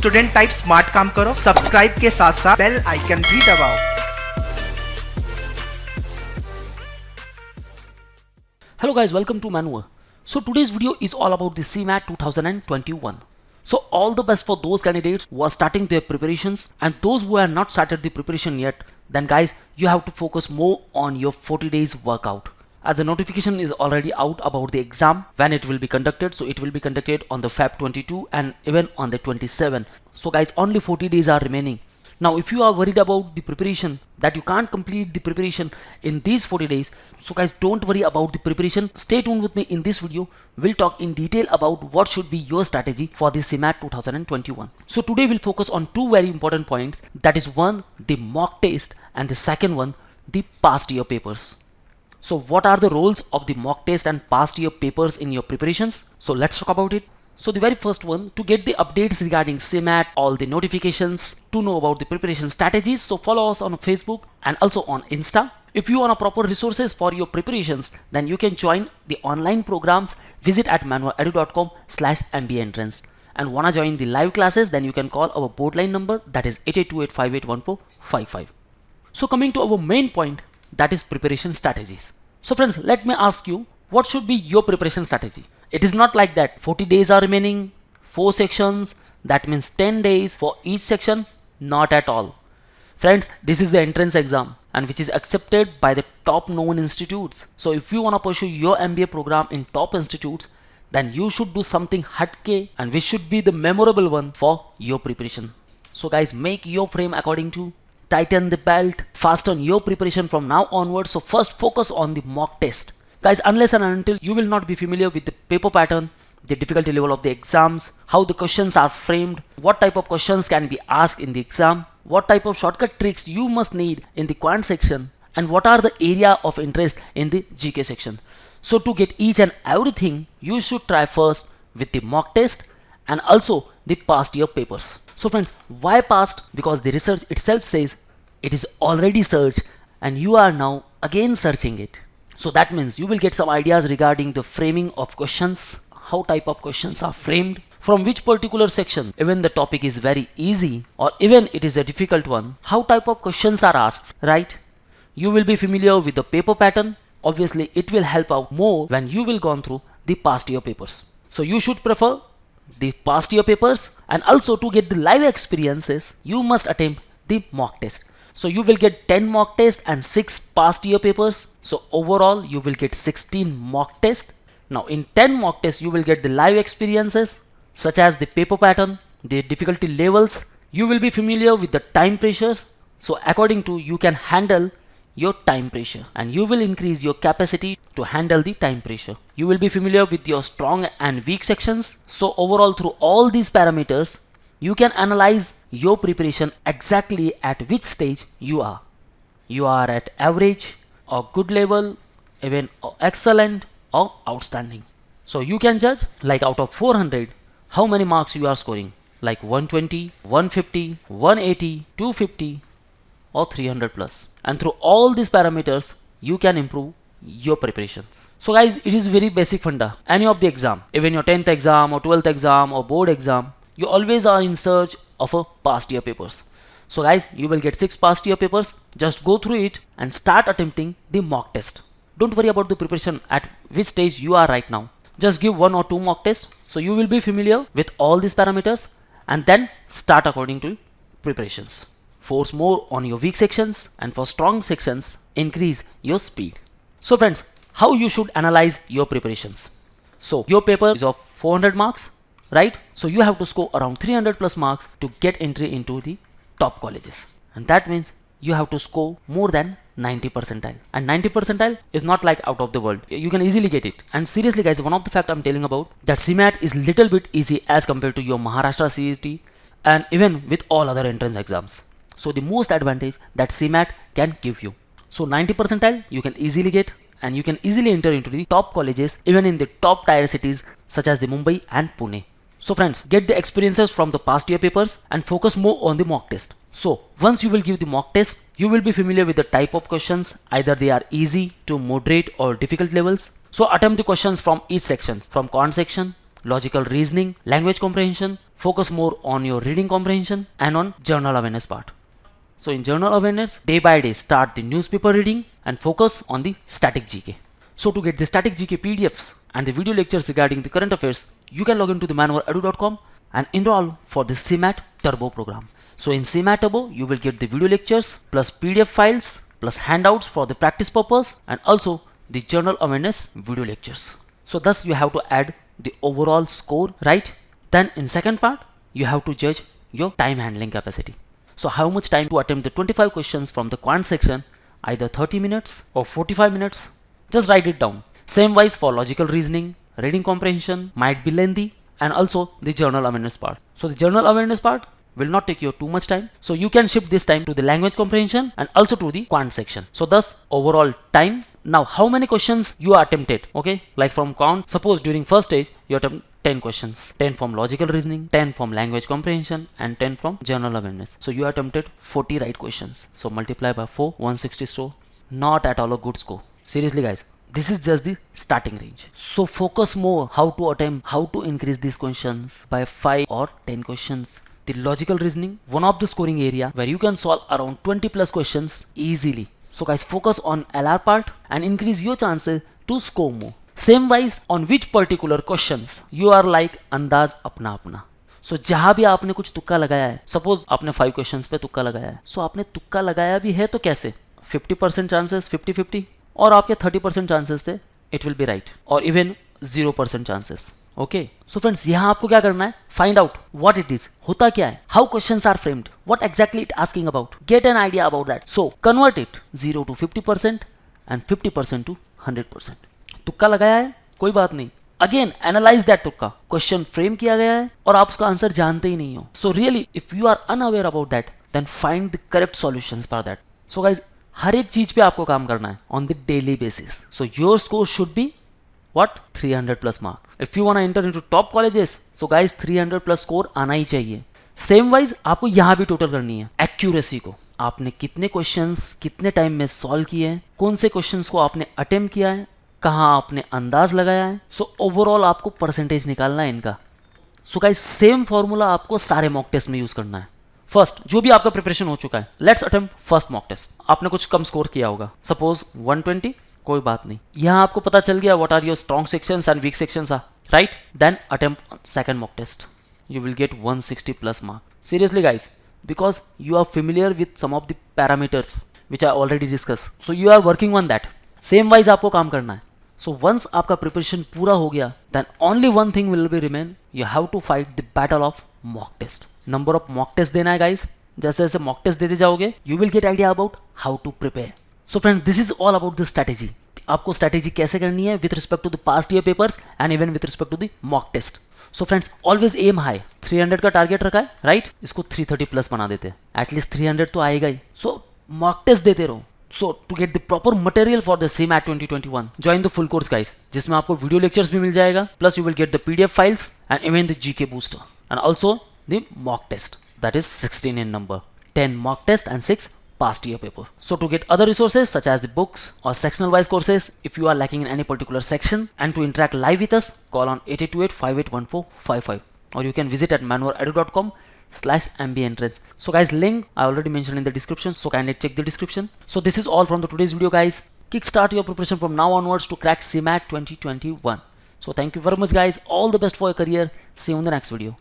Student type smart काम करो, subscribe के साथ साथ बेल आइकन भी दबाओ। Hello guys, welcome to Manua. So today's video is all about the CMAT 2021. So all the best for those candidates who are starting their preparations, and those who have not started the preparation yet, then guys, you have to focus more on your 40 days workout. As the notification is already out about the exam when it will be conducted, so it will be conducted on the Feb 22 and even on the 27. So guys, only 40 days are remaining. Now if you are worried about the preparation, that you can't complete the preparation in these 40 days, so guys, don't worry about the preparation. Stay tuned with me in this video. We'll talk in detail about what should be your strategy for the CMAT 2021. So today we'll focus on two very important points, that is one, the mock test, and the second one, the past year papers. So what are the roles of the mock test and past year papers in your preparations? So let's talk about it. So the very first one, to get the updates regarding CMAT, all the notifications, to know about the preparation strategies, so follow us on Facebook and also on Insta. If you want proper resources for your preparations, then you can join the online programs. Visit at manuaedu.com/MBA-entrance. And wanna join the live classes, then you can call our board line number, that is 8828581455. So coming to our main point, that is preparation strategies. So friends, let me ask you, what should be your preparation strategy? It is not like that 40 days are remaining, 4 sections, that means 10 days for each section. Not at all. Friends, this is the entrance exam and which is accepted by the top known institutes. So if you want to pursue your MBA program in top institutes, then you should do something hatke and which should be the memorable one for your preparation. So guys, make your frame according to, tighten the belt, fasten your preparation from now onwards. So first focus on the mock test. Guys, unless and until you will not be familiar with the paper pattern, the difficulty level of the exams, how the questions are framed, what type of questions can be asked in the exam, what type of shortcut tricks you must need in the quant section, and what are the area of interest in the GK section. So to get each and everything, you should try first with the mock test and also the past year papers. So friends, why past? Because the research itself says it is already searched and you are now again searching it. So that means you will get some ideas regarding the framing of questions, how type of questions are framed, from which particular section, even the topic is very easy or even it is a difficult one, how type of questions are asked, right? You will be familiar with the paper pattern. Obviously, it will help out more when you will gone through the past year papers. So you should prefer the past year papers, and also to get the live experiences, you must attempt the mock test. So you will get 10 mock tests and 6 past year papers. So overall you will get 16 mock tests. Now in 10 mock tests you will get the live experiences such as the paper pattern, the difficulty levels. You will be familiar with the time pressures. So according to you can handle your time pressure and you will increase your capacity to handle the time pressure. You will be familiar with your strong and weak sections. So overall through all these parameters, you can analyze your preparation exactly at which stage you are. You are at average or good level, even excellent or outstanding. So you can judge like out of 400, how many marks you are scoring, like 120, 150, 180, 250 or 300 plus. And through all these parameters, you can improve your preparations. So guys, it is very basic funda. Any of the exam, even your 10th exam or 12th exam or board exam, you always are in search of a past year papers. So guys, you will get 6 past year papers. Just go through it and start attempting the mock test. Don't worry about the preparation at which stage you are right now. Just give 1 or 2 mock tests. So you will be familiar with all these parameters and then start according to preparations. Force more on your weak sections, and for strong sections, increase your speed. So friends, how you should analyze your preparations? So your paper is of 400 marks. Right? So you have to score around 300 plus marks to get entry into the top colleges. And that means you have to score more than 90 percentile. And 90 percentile is not like out of the world. You can easily get it. And seriously guys, one of the fact I'm telling about, that CMAT is little bit easy as compared to your Maharashtra CET and even with all other entrance exams. So the most advantage that CMAT can give you. So 90 percentile you can easily get, and you can easily enter into the top colleges even in the top tier cities such as the Mumbai and Pune. So friends, get the experiences from the past year papers and focus more on the mock test. So once you will give the mock test, you will be familiar with the type of questions, either they are easy to moderate or difficult levels. So attempt the questions from each section, from quant section, logical reasoning, language comprehension, focus more on your reading comprehension and on general awareness part. So in general awareness, day by day start the newspaper reading and focus on the static GK. So to get the static GK PDFs and the video lectures regarding the current affairs, you can log into the manvaredu.com and enroll for the CMAT Turbo program. So in CMAT Turbo, you will get the video lectures plus PDF files plus handouts for the practice purpose and also the general awareness video lectures. So thus you have to add the overall score, right? Then in second part, you have to judge your time handling capacity. So how much time to attempt the 25 questions from the quant section, either 30 minutes or 45 minutes. Just write it down. Same wise for logical reasoning, reading comprehension might be lengthy, and also the general awareness part. So the general awareness part will not take you too much time. So you can shift this time to the language comprehension and also to the quant section. So thus overall time. Now how many questions you attempted? Okay, like from quant, suppose during first stage you attempt 10 questions, 10 from logical reasoning, 10 from language comprehension and 10 from general awareness. So you attempted 40 right questions. So multiply by 4, 160 score. Not at all a good score. Seriously guys, this is just the starting range. So focus more how to attempt, how to increase these questions by 5 or 10 questions. The logical reasoning, one of the scoring area where you can solve around 20 plus questions easily. So guys, focus on LR part and increase your chances to score more. Same wise on which particular questions you are like अंदाज अपना अपना. So जहां भी आपने कुछ तुक्का लगाया है, suppose आपने 5 questions पे तुक्का लगाया है, so आपने तुक्का लगाया भी है तो कैसे 50% चांसेस 50-50 और आपके 30% चांसेस थे इट विल बी राइट और even 0% chances. Okay so friends, यहाँ आपको क्या करना है, find out what it is, होता क्या है, how questions are framed, what exactly it asking about, get an idea about that. So convert it 0 to 50% and 50% to 100%. तुक्का लगाया है कोई बात नहीं, अगेन एनालाइज दैट तुक्का, क्वेश्चन फ्रेम किया गया है और आप उसका आंसर जानते ही नहीं हो. So really if you are unaware about that then find the correct solutions for that. So guys, हर एक चीज पे आपको काम करना है on the daily basis. So your score should be what 300 plus marks. If you want to enter into top colleges, so guys 300 plus score आना ही चाहिए. सेम वाइज आपको यहाँ भी टोटल करनी है एक्यूरेसी को. आपने कितने क्वेश्चंस कितने टाइम में सॉल्व किए हैं, कौन से क्वेश्चंस को आपने अटेम्प्ट किया है, कहाँ आपने अंदाज लगाया है. सो ओवरऑल आपको परसेंटेज निकालना है इनका. सो गाइस, सेम फॉर्मूला आपको सारे मॉक टेस्ट में यूज करना है. फर्स्ट, जो भी आपका प्रिपरेशन हो चुका है, let's attempt first mock test. आपने कुछ कम स्कोर किया होगा, सपोज 120, कोई बात नहीं, यहां आपको पता चल गया what are your strong sections and weak sections are, right. Then attempt second mock test, you will get 160 plus mark. Seriously guys, because you are familiar with some of the parameters which I already discussed, so you are working on that. Same wise आपको काम करना है. So once आपका preparation पूरा हो गया, then only one thing will be remain, you have to fight the battle of mock test. Number of mock test देना है guys. जैसे जैसे mock test देते जाओगे, you will get idea about how to prepare. So friends, this is all about the strategy. आपको strategy कैसे करनी है with respect to the past year papers and even with respect to the mock test. So friends, always aim high. 300 का target रखा है, right, इसको 330 plus बना देते हैं, एटलीस्ट 300 तो आएगा ही. सो मॉक टेस्ट देते रहो. So to get the proper material for the CMAT 2021, join the full course guys, जिसमें आपको वीडियो लेक्चर्स भी मिल जाएगा, plus you will get the PDF files and even the GK booster and also the mock test that is 16 in number, 10 mock test and 6 past year paper. So to get other resources such as the books or sectional wise courses, if you are lacking in any particular section, and to interact live with us, call on 8828581455 or you can visit at manvaredu.com/mbentrance. So guys, link I already mentioned in the description, so kindly check the description. So this is all from the today's video guys. Kickstart your preparation from now onwards to crack CMAT 2021. So thank you very much guys, all the best for your career. See you in the next video.